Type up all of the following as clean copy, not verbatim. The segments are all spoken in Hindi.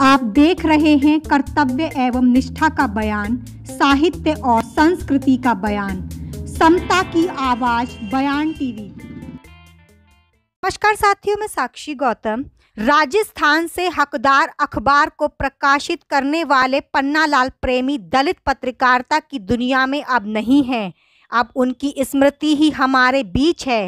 आप देख रहे हैं कर्तव्य एवं निष्ठा का बयान, साहित्य और संस्कृति का बयान, समता की आवाज बयान टीवी। नमस्कार साथियों, मैं साक्षी गौतम। राजस्थान से हकदार अखबार को प्रकाशित करने वाले पन्नालाल प्रेमी दलित पत्रकारिता की दुनिया में अब नहीं है। अब उनकी स्मृति ही हमारे बीच है।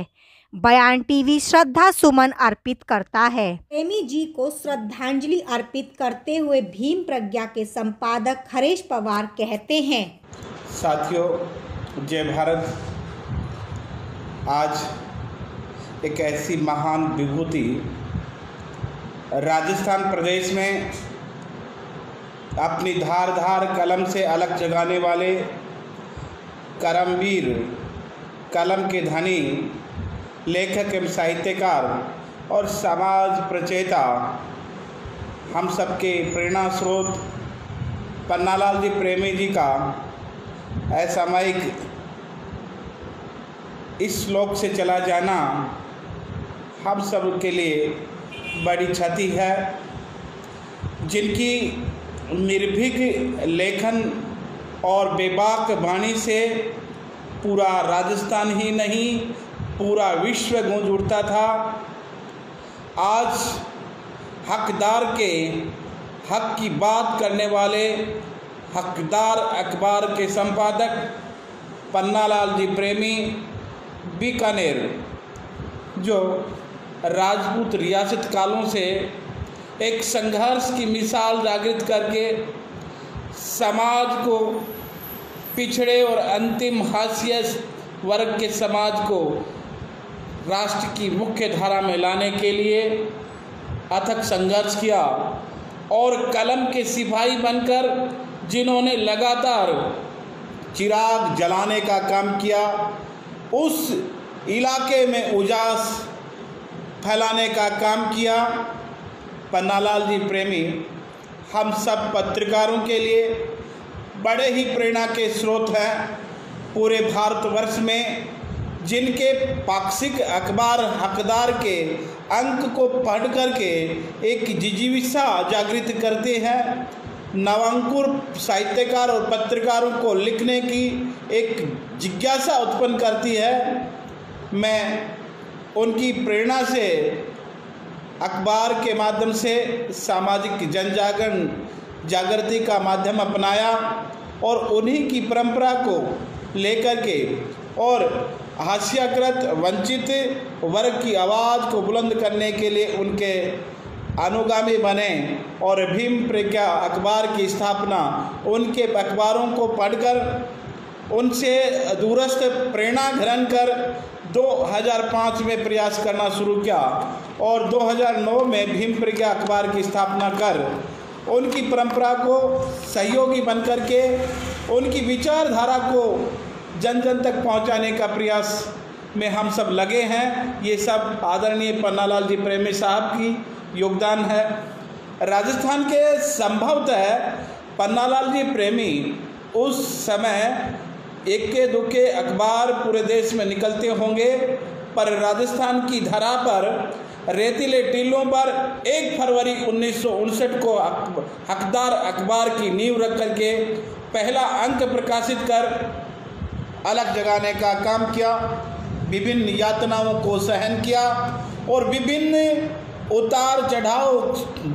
बयान टीवी श्रद्धा सुमन अर्पित करता है। प्रेमी जी को श्रद्धांजलि अर्पित करते हुए भीम प्रज्ञा के संपादक हरीश पवार कहते हैं। साथियों, जय भारत। आज एक ऐसी महान विभूति राजस्थान प्रदेश में अपनी धारदार कलम से अलग जगाने वाले करमवीर, कलम के धनी, लेखक एवं साहित्यकार और समाज प्रचेता, हम सबके प्रेरणा स्रोत पन्नालाल जी प्रेमी जी का असामयिक इस लोक से चला जाना हम सब के लिए बड़ी क्षति है। जिनकी निर्भीक लेखन और बेबाक वाणी से पूरा राजस्थान ही नहीं, पूरा विश्व गूंज उठता था। आज हकदार के हक की बात करने वाले हकदार अखबार के संपादक पन्नालाल जी प्रेमी बीकानेर, जो राजपूत रियासत कालों से एक संघर्ष की मिसाल जागृत करके समाज को, पिछड़े और अंतिम हाशिया वर्ग के समाज को राष्ट्र की मुख्य धारा में लाने के लिए अथक संघर्ष किया और कलम के सिपाही बनकर जिन्होंने लगातार चिराग जलाने का काम किया, उस इलाके में उजास फैलाने का काम किया, पन्नालाल जी प्रेमी हम सब पत्रकारों के लिए बड़े ही प्रेरणा के स्रोत हैं। पूरे भारतवर्ष में जिनके पाक्षिक अखबार हकदार के अंक को पढ़ करके एक जिजीविषा जागृत करते हैं, नवांकुर साहित्यकार और पत्रकारों को लिखने की एक जिज्ञासा उत्पन्न करती है। मैं उनकी प्रेरणा से अखबार के माध्यम से सामाजिक जागृति का माध्यम अपनाया और उन्हीं की परंपरा को लेकर के और हास्याकृत वंचित वर्ग की आवाज़ को बुलंद करने के लिए उनके अनुगामी बने और भीम प्रज्ञा अखबार की स्थापना उनके अखबारों को पढ़कर उनसे दूरस्थ प्रेरणा ग्रहण कर 2005 में प्रयास करना शुरू किया और 2009 में भीम प्रज्ञा अखबार की स्थापना कर उनकी परंपरा को सहयोगी बनकर के उनकी विचारधारा को जन जन तक पहुंचाने का प्रयास में हम सब लगे हैं। ये सब आदरणीय पन्नालाल जी प्रेमी साहब की योगदान है। राजस्थान के संभवतः पन्नालाल जी प्रेमी उस समय इक्के दुक्के अखबार पूरे देश में निकलते होंगे, पर राजस्थान की धरा पर रेतीले टीलों पर 1 फरवरी 1959 को हकदार अखबार की नींव रख करके पहला अंक प्रकाशित कर अलग जगाने का काम किया, विभिन्न यातनाओं को सहन किया और विभिन्न उतार चढ़ाव,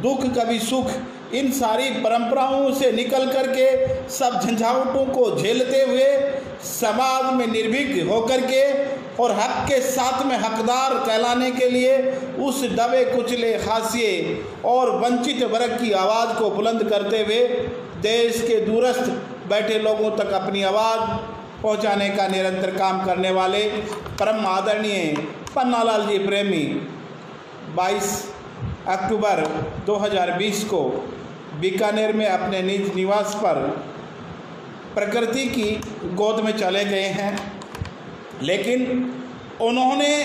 दुख कभी सुख, इन सारी परंपराओं से निकल करके सब झंझावटों को झेलते हुए समाज में निर्भीक होकर के और हक के साथ में हकदार कहलाने के लिए उस दबे कुचले हाशिए और वंचित वर्ग की आवाज़ को बुलंद करते हुए देश के दूरस्थ बैठे लोगों तक अपनी आवाज़ पहुंचाने का निरंतर काम करने वाले परम आदरणीय पन्नालाल जी प्रेमी 22 अक्टूबर 2020 को बीकानेर में अपने निज निवास पर प्रकृति की गोद में चले गए हैं। लेकिन उन्होंने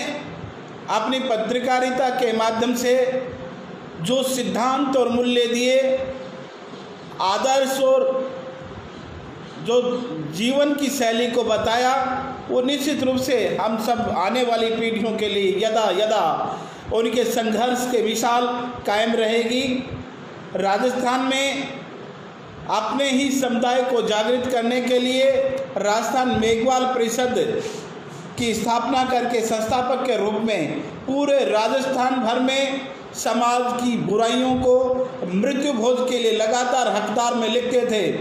अपनी पत्रकारिता के माध्यम से जो सिद्धांत और मूल्य दिए, आदर्श और जो जीवन की शैली को बताया, वो निश्चित रूप से हम सब आने वाली पीढ़ियों के लिए यदा यदा उनके संघर्ष के मिसाल कायम रहेगी। राजस्थान में अपने ही समुदाय को जागृत करने के लिए राजस्थान मेघवाल परिषद की स्थापना करके संस्थापक के रूप में पूरे राजस्थान भर में समाज की बुराइयों को मृत्यु भोज के लिए लगातार हकदार में लिखते थे।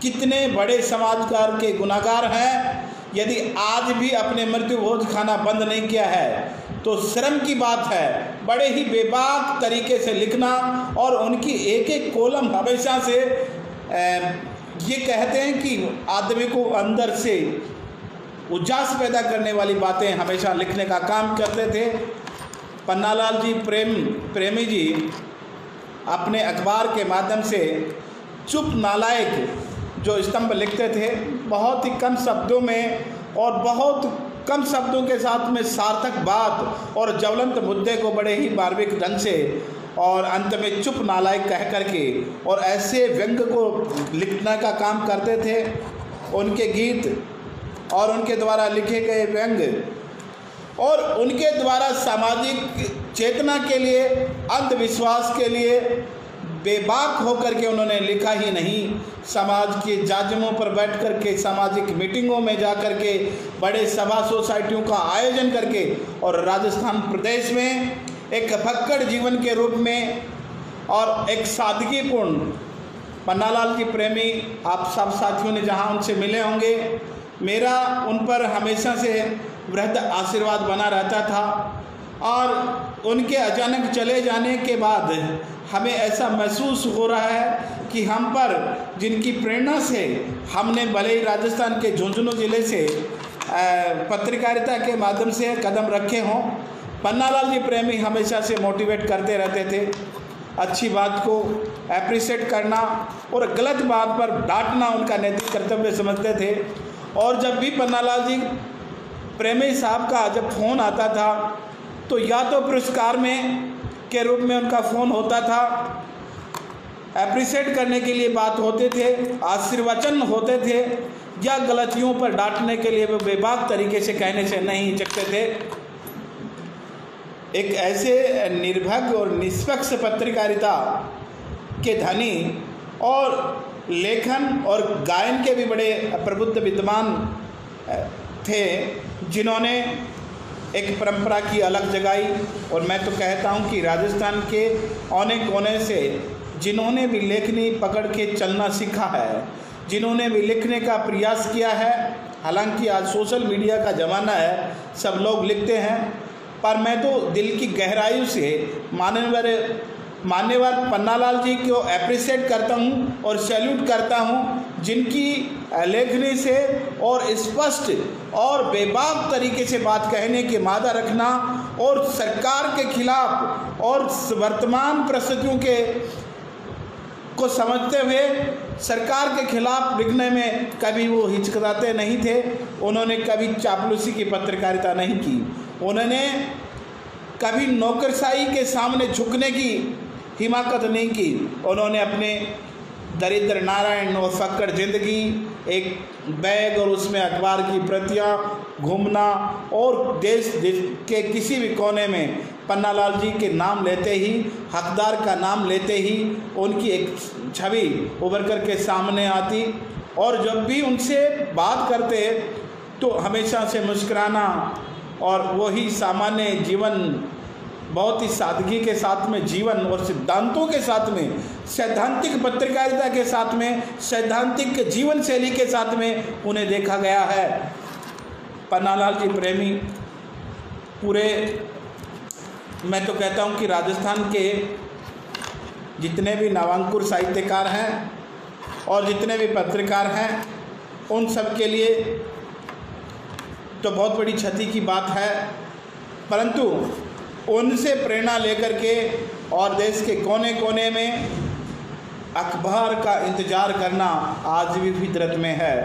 कितने बड़े समाजकार के गुनाहगार हैं, यदि आज भी अपने मृत्यु भोज खाना बंद नहीं किया है तो शर्म की बात है। बड़े ही बेबाक तरीके से लिखना और उनकी एक एक कॉलम हमेशा से ये कहते हैं कि आदमी को अंदर से उजास पैदा करने वाली बातें हमेशा लिखने का काम करते थे। पन्नालाल जी प्रेमी जी अपने अखबार के माध्यम से चुप नालायक जो स्तंभ लिखते थे, बहुत ही कम शब्दों में और बहुत कम शब्दों के साथ में सार्थक बात और ज्वलंत मुद्दे को बड़े ही मार्मिक ढंग से और अंत में चुप नालायक कह करके और ऐसे व्यंग को लिखने का काम करते थे। उनके गीत और उनके द्वारा लिखे गए व्यंग और उनके द्वारा सामाजिक चेतना के लिए, अंधविश्वास के लिए बेबाक होकर के उन्होंने लिखा ही नहीं, समाज के जाजमों पर बैठ कर के, सामाजिक मीटिंगों में जा कर के, बड़े सभा सोसाइटियों का आयोजन करके और राजस्थान प्रदेश में एक फक्कड़ जीवन के रूप में और एक सादगीपूर्ण पन्नालाल जी प्रेमी, आप सब साथियों ने जहां उनसे मिले होंगे, मेरा उन पर हमेशा से वृहद आशीर्वाद बना रहता था। और उनके अचानक चले जाने के बाद हमें ऐसा महसूस हो रहा है कि हम पर जिनकी प्रेरणा से हमने भले ही राजस्थान के झुंझुनू ज़िले से पत्रकारिता के माध्यम से कदम रखे हों, पन्नालाल जी प्रेमी हमेशा से मोटिवेट करते रहते थे। अच्छी बात को एप्रिशिएट करना और गलत बात पर डांटना उनका नैतिक कर्तव्य समझते थे। और जब भी पन्नालाल जी प्रेमी साहब का जब फ़ोन आता था तो या तो पुरस्कार में के रूप में उनका फ़ोन होता था, एप्रिशिएट करने के लिए बात होते थे, आशीर्वचन होते थे, या गलतियों पर डांटने के लिए वो बेबाक तरीके से कहने से नहीं हिचकते थे। एक ऐसे निर्भय और निष्पक्ष पत्रकारिता के धनी और लेखन और गायन के भी बड़े प्रबुद्ध विद्वान थे, जिन्होंने एक परंपरा की अलग जगाई। और मैं तो कहता हूं कि राजस्थान के औने कोने से जिन्होंने भी लेखनी पकड़ के चलना सीखा है, जिन्होंने भी लिखने का प्रयास किया है, हालांकि आज सोशल मीडिया का ज़माना है, सब लोग लिखते हैं, पर मैं तो दिल की गहराई से मान्यवर पन्नालाल जी को एप्रिशिएट करता हूं और सैल्यूट करता हूं, जिनकी लेखनी से और स्पष्ट और बेबाक तरीके से बात कहने की मादा रखना और सरकार के खिलाफ और वर्तमान परिस्थितियों को समझते हुए सरकार के खिलाफ लिखने में कभी वो हिचकिचाते नहीं थे। उन्होंने कभी चापलूसी की पत्रकारिता नहीं की, उन्होंने कभी नौकरशाही के सामने झुकने की हिमाकत नहीं की। उन्होंने अपने दरिद्र नारायण और फक्कड़ जिंदगी, एक बैग और उसमें अखबार की प्रतियां, घूमना और देश के किसी भी कोने में पन्नालाल जी के नाम लेते ही, हकदार का नाम लेते ही उनकी एक छवि उभर कर के सामने आती। और जब भी उनसे बात करते तो हमेशा से मुस्कुराना और वही सामान्य जीवन, बहुत ही सादगी के साथ में जीवन और सिद्धांतों के साथ में, सैद्धांतिक पत्रकारिता के साथ में, सैद्धांतिक जीवन शैली के साथ में उन्हें देखा गया है। पन्नालाल जी प्रेमी पूरे, मैं तो कहता हूं कि राजस्थान के जितने भी नवांकुर साहित्यकार हैं और जितने भी पत्रकार हैं, उन सब के लिए तो बहुत बड़ी क्षति की बात है, परंतु उनसे प्रेरणा लेकर के और देश के कोने कोने में अखबार का इंतज़ार करना आज भी फितरत में है।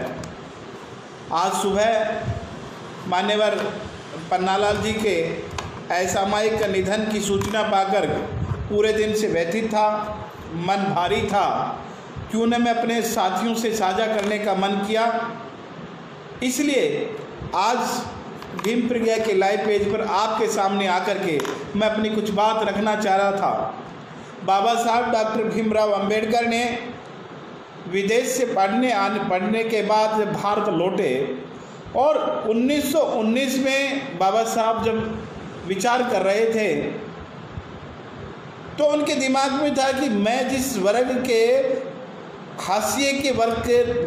आज सुबह मान्यवर पन्नालाल जी के असामयिक निधन की सूचना पाकर पूरे दिन से व्यथित था, मन भारी था। क्यों न मैं अपने साथियों से साझा करने का मन किया, इसलिए आज भीम प्रज्ञा के लाइव पेज पर आपके सामने आकर के मैं अपनी कुछ बात रखना चाह रहा था। बाबा साहब डॉक्टर भीमराव अंबेडकर ने विदेश से पढ़ने के बाद जब भारत लौटे और 1919 में बाबा साहब जब विचार कर रहे थे तो उनके दिमाग में था कि मैं जिस वर्ग के हाशिए के वर्ग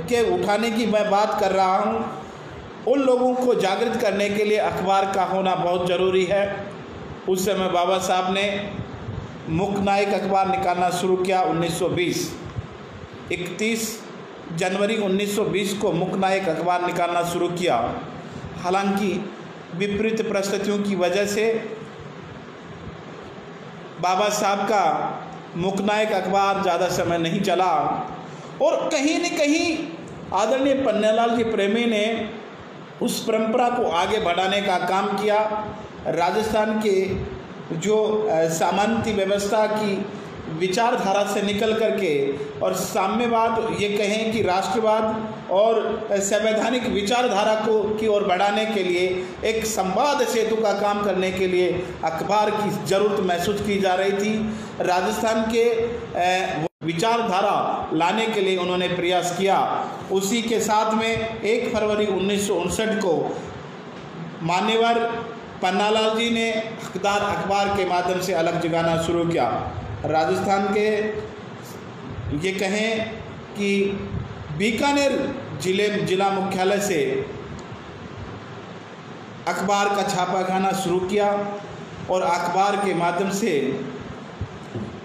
के उठाने की मैं बात कर रहा हूँ, उन लोगों को जागृत करने के लिए अखबार का होना बहुत ज़रूरी है। उस समय बाबा साहब ने मुकनायक अखबार निकालना शुरू किया। 1920 31 जनवरी 1920 को मुकनायक अखबार निकालना शुरू किया। हालांकि विपरीत परिस्थितियों की वजह से बाबा साहब का मुकनायक अखबार ज़्यादा समय नहीं चला और कहीं न कहीं आदरणीय पन्नालाल जी प्रेमी ने उस परंपरा को आगे बढ़ाने का काम किया। राजस्थान के जो सामंती व्यवस्था की विचारधारा से निकल करके और साम्यवाद, ये कहें कि राष्ट्रवाद और संवैधानिक विचारधारा को की ओर बढ़ाने के लिए एक संवाद सेतु का काम करने के लिए अखबार की ज़रूरत महसूस की जा रही थी। राजस्थान के विचारधारा लाने के लिए उन्होंने प्रयास किया। उसी के साथ में 1 फरवरी 1959 को मान्यवर पन्नालाल जी ने हकदार अखबार के माध्यम से अलग जगाना शुरू किया। राजस्थान के ये कहें कि बीकानेर जिला मुख्यालय से अखबार का छापाखाना शुरू किया और अखबार के माध्यम से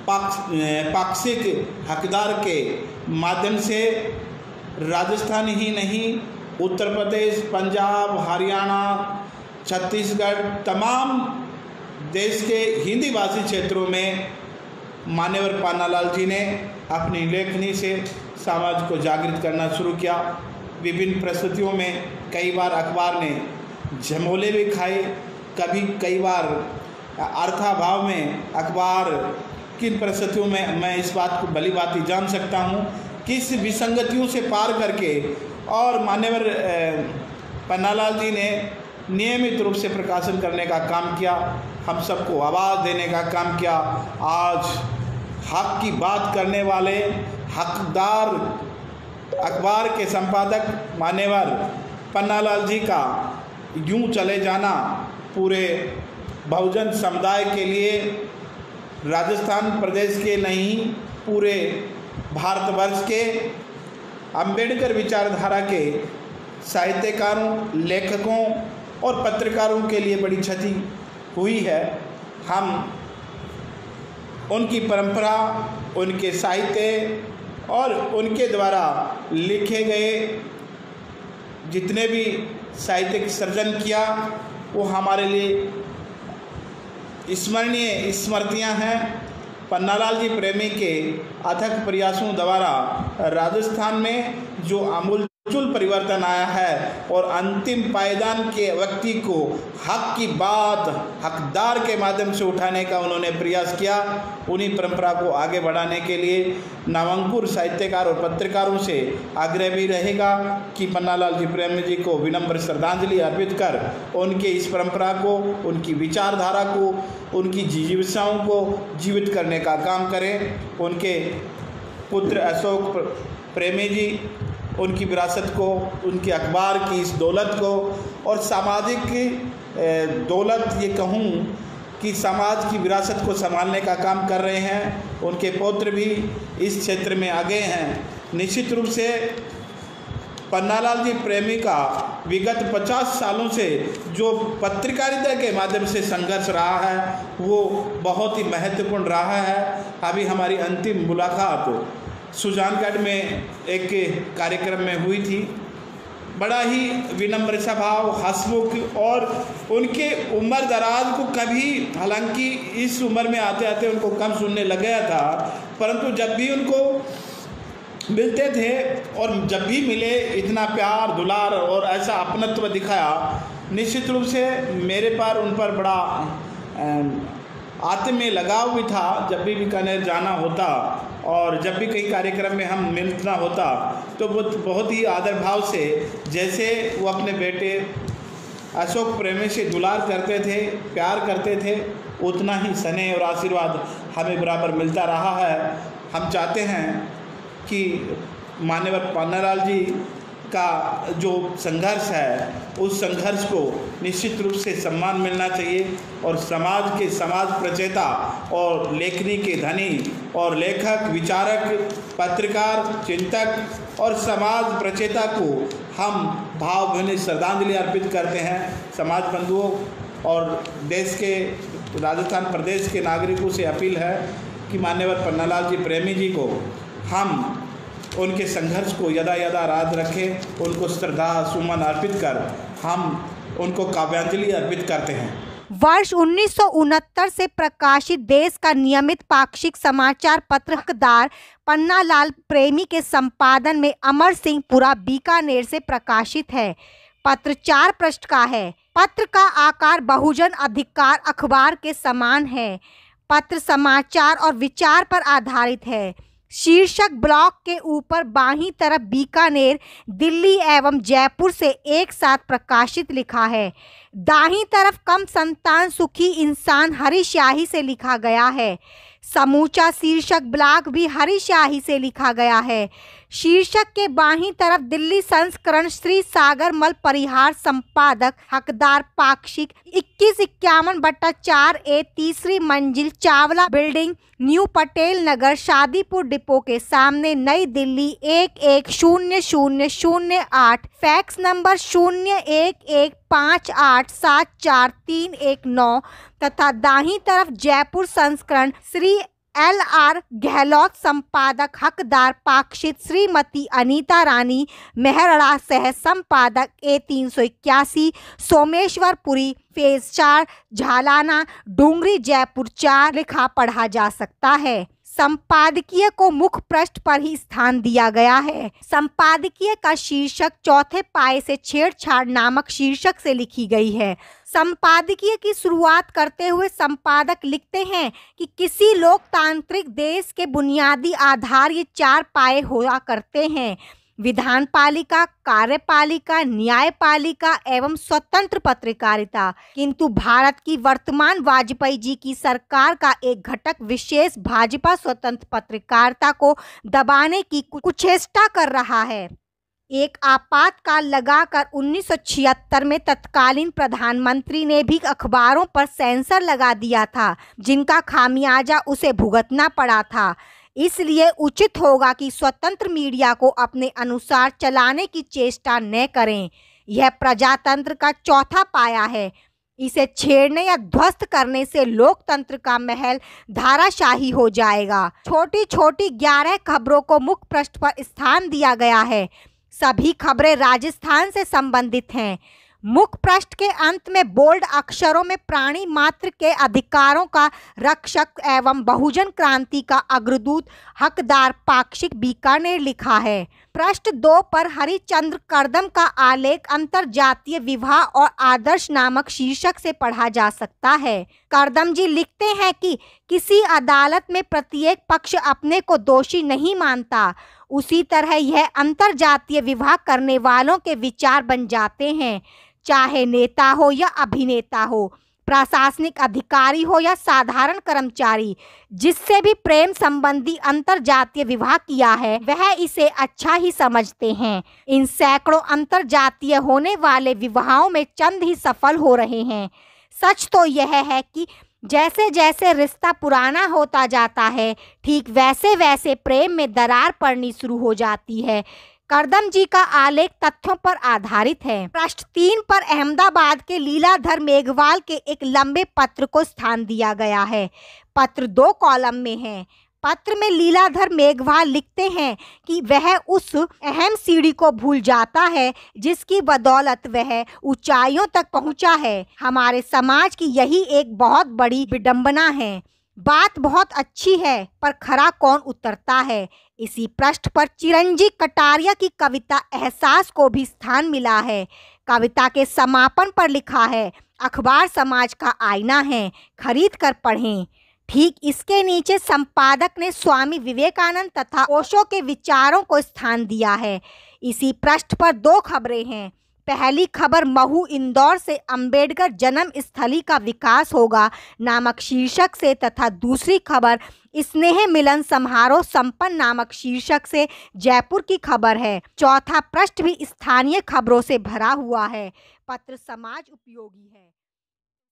पाक्षिक हकदार के माध्यम से राजस्थान ही नहीं, उत्तर प्रदेश, पंजाब, हरियाणा, छत्तीसगढ़, तमाम देश के हिंदी भाषी क्षेत्रों में मान्यवर पन्नालाल जी ने अपनी लेखनी से समाज को जागृत करना शुरू किया। विभिन्न परिस्थितियों में कई बार अखबार ने झमोले भी खाए, कई बार अर्थाभाव में अखबार किन परिस्थितियों में मैं इस बात को भली भांति जान सकता हूँ, किस विसंगतियों से पार करके और मान्यवर पन्नालाल जी ने नियमित रूप से प्रकाशन करने का काम किया, हम सबको आवाज़ देने का काम किया। आज हक की बात करने वाले हकदार अखबार के संपादक मान्यवर पन्नालाल जी का यूं चले जाना पूरे बहुजन समुदाय के लिए, राजस्थान प्रदेश के नहीं पूरे भारतवर्ष के अंबेडकर विचारधारा के साहित्यकारों, लेखकों और पत्रकारों के लिए बड़ी क्षति हुई है। हम उनकी परंपरा, उनके साहित्य और उनके द्वारा लिखे गए जितने भी साहित्यिक सृजन किया वो हमारे लिए स्मरणीय स्मृतियाँ हैं। पन्नालाल जी प्रेमी के अथक प्रयासों द्वारा राजस्थान में जो आमूल परिवर्तन आया है और अंतिम पायदान के व्यक्ति को हक की बात हकदार के माध्यम से उठाने का उन्होंने प्रयास किया। उन्हीं परंपरा को आगे बढ़ाने के लिए नवंकुर साहित्यकार और पत्रकारों से आग्रह भी रहेगा कि पन्नालाल जी प्रेमी जी को विनम्र श्रद्धांजलि अर्पित कर उनके इस परंपरा को, उनकी विचारधारा को, उनकी जिज्ञासाओं को जीवित करने का काम करें। उनके पुत्र अशोक प्रेमी जी उनकी विरासत को, उनके अखबार की इस दौलत को और सामाजिक दौलत ये कहूँ कि समाज की विरासत को संभालने का काम कर रहे हैं। उनके पौत्र भी इस क्षेत्र में आगे हैं। निश्चित रूप से पन्नालाल जी प्रेमी का विगत 50 सालों से जो पत्रकारिता के माध्यम से संघर्ष रहा है वो बहुत ही महत्वपूर्ण रहा है। अभी हमारी अंतिम मुलाकात सुजानगढ़ में एक कार्यक्रम में हुई थी। बड़ा ही विनम्र स्वभाव, हंसमुख और उनके उम्र दराज को कभी, हालांकि इस उम्र में आते आते उनको कम सुनने लग गया था, परंतु जब भी उनको मिलते थे और जब भी मिले इतना प्यार दुलार और ऐसा अपनत्व दिखाया। निश्चित रूप से मेरे पर उन पर बड़ा आत्मीय लगाव भी था। जब भी बीकानेर जाना होता और जब भी कई कार्यक्रम में हम मिलना होता तो वो बहुत ही आदर भाव से, जैसे वो अपने बेटे अशोक प्रेमी से दुलार करते थे, प्यार करते थे, उतना ही स्नेह और आशीर्वाद हमें बराबर मिलता रहा है। हम चाहते हैं कि माननीय पन्नालाल जी का जो संघर्ष है उस संघर्ष को निश्चित रूप से सम्मान मिलना चाहिए और समाज प्रचेता और लेखनी के धनी और लेखक, विचारक, पत्रकार, चिंतक और समाज प्रचेता को हम भावभीनी श्रद्धांजलि अर्पित करते हैं। समाज बंधुओं और देश के राजस्थान प्रदेश के नागरिकों से अपील है कि मान्यवर पन्नालाल जी प्रेमी जी को हम उनके संघर्ष को यदा यदा याद रखें, उनको श्रद्धा सुमन अर्पित कर हम उनको काव्यांजलि अर्पित करते हैं। वर्ष 1969 से प्रकाशित देश का नियमित पाक्षिक समाचार पत्र हकदार पन्नालाल प्रेमी के संपादन में अमर सिंहपुरा बीकानेर से प्रकाशित है। पत्र 4 पृष्ठ का है। पत्र का आकार बहुजन अधिकार अखबार के समान है। पत्र समाचार और विचार पर आधारित है। शीर्षक ब्लॉक के ऊपर बाईं तरफ बीकानेर, दिल्ली एवं जयपुर से एक साथ प्रकाशित लिखा है। दाहिनी तरफ कम संतान सुखी इंसान हरी स्याही से लिखा गया है। समूचा शीर्षक ब्लॉक भी हरी स्याही से लिखा गया है। शीर्षक के बाईं तरफ दिल्ली संस्करण श्री सागर मल परिहार संपादक हकदार पाक्षिक 2151/4A 3री मंजिल Chawla building new Patel Nagar Shadipur depot के सामने नई दिल्ली 110008 फैक्स नंबर 0115874319 तथा दाहिनी तरफ जयपुर संस्करण श्री LR गहलोत संपादक हकदार पाक्षिक श्रीमती अनीता रानी मेहरड़ा सह संपादक A 381 सोमेश्वरपुरी फेज 4 झालाना डूंगरी जयपुर 4 लिखा पढ़ा जा सकता है। संपादकीय को मुख्य पृष्ठ पर ही स्थान दिया गया है। संपादकीय का शीर्षक चौथे पाए से छेड़छाड़ नामक शीर्षक से लिखी गई है। संपादकीय की शुरुआत करते हुए संपादक लिखते हैं कि किसी लोकतांत्रिक देश के बुनियादी आधार ये 4 पाए हुआ करते हैं: विधान पालिका, कार्यपालिका, न्यायपालिका एवं स्वतंत्र पत्रकारिता। किंतु भारत की वर्तमान वाजपेयी जी की सरकार का एक घटक विशेष भाजपा स्वतंत्र पत्रकारिता को दबाने की कुचेष्टा कर रहा है। एक आपातकाल लगाकर 1976 में तत्कालीन प्रधानमंत्री ने भी अखबारों पर सेंसर लगा दिया था, जिनका खामियाजा उसे भुगतना पड़ा था। इसलिए उचित होगा कि स्वतंत्र मीडिया को अपने अनुसार चलाने की चेष्टा न करें। यह प्रजातंत्र का चौथा पाया है। इसे छेड़ने या ध्वस्त करने से लोकतंत्र का महल धाराशाही हो जाएगा। छोटी छोटी 11 खबरों को मुख्य पृष्ठ पर स्थान दिया गया है। सभी खबरें राजस्थान से संबंधित हैं। मुख्य पृष्ठ के अंत में बोल्ड अक्षरों में प्राणी मात्र के अधिकारों का रक्षक एवं बहुजन क्रांति का अग्रदूत हकदार पाक्षिक बीकानेर लिखा है। पृष्ठ 2 पर हरिचंद्र कर्दम का आलेख अंतरजातीय विवाह और आदर्श नामक शीर्षक से पढ़ा जा सकता है। कर्दम जी लिखते हैं कि किसी अदालत में प्रत्येक पक्ष अपने को दोषी नहीं मानता, उसी तरह यह अंतरजातीय विवाह करने वालों के विचार बन जाते हैं, चाहे नेता हो या अभिनेता हो, प्रशासनिक अधिकारी हो या साधारण कर्मचारी। जिससे भी प्रेम संबंधी अंतरजातीय विवाह किया है वह इसे अच्छा ही समझते हैं। इन सैकड़ों अंतरजातीय होने वाले विवाहों में चंद ही सफल हो रहे हैं। सच तो यह है कि जैसे जैसे रिश्ता पुराना होता जाता है, ठीक वैसे वैसे प्रेम में दरार पड़नी शुरू हो जाती है। कर्दम जी का आलेख तथ्यों पर आधारित है। पृष्ठ 3 पर अहमदाबाद के लीलाधर मेघवाल के एक लंबे पत्र को स्थान दिया गया है। पत्र 2 कॉलम में है। पत्र में लीलाधर मेघवाल लिखते हैं कि वह उस अहम सीढ़ी को भूल जाता है जिसकी बदौलत वह ऊंचाइयों तक पहुंचा है। हमारे समाज की यही एक बहुत बड़ी विडंबना है। बात बहुत अच्छी है पर खरा कौन उतरता है। इसी पृष्ठ पर चिरंजी कटारिया की कविता एहसास को भी स्थान मिला है। कविता के समापन पर लिखा है, अखबार समाज का आईना है, खरीद कर पढ़ें। ठीक इसके नीचे संपादक ने स्वामी विवेकानंद तथा ओशो के विचारों को स्थान दिया है। इसी पृष्ठ पर 2 खबरें हैं। पहली खबर महू इंदौर से अंबेडकर जन्म स्थली का विकास होगा नामक शीर्षक से तथा दूसरी खबर स्नेह मिलन समारोह संपन्न नामक शीर्षक से जयपुर की खबर है। चौथा पृष्ठ भी स्थानीय खबरों से भरा हुआ है। पत्र समाज उपयोगी है।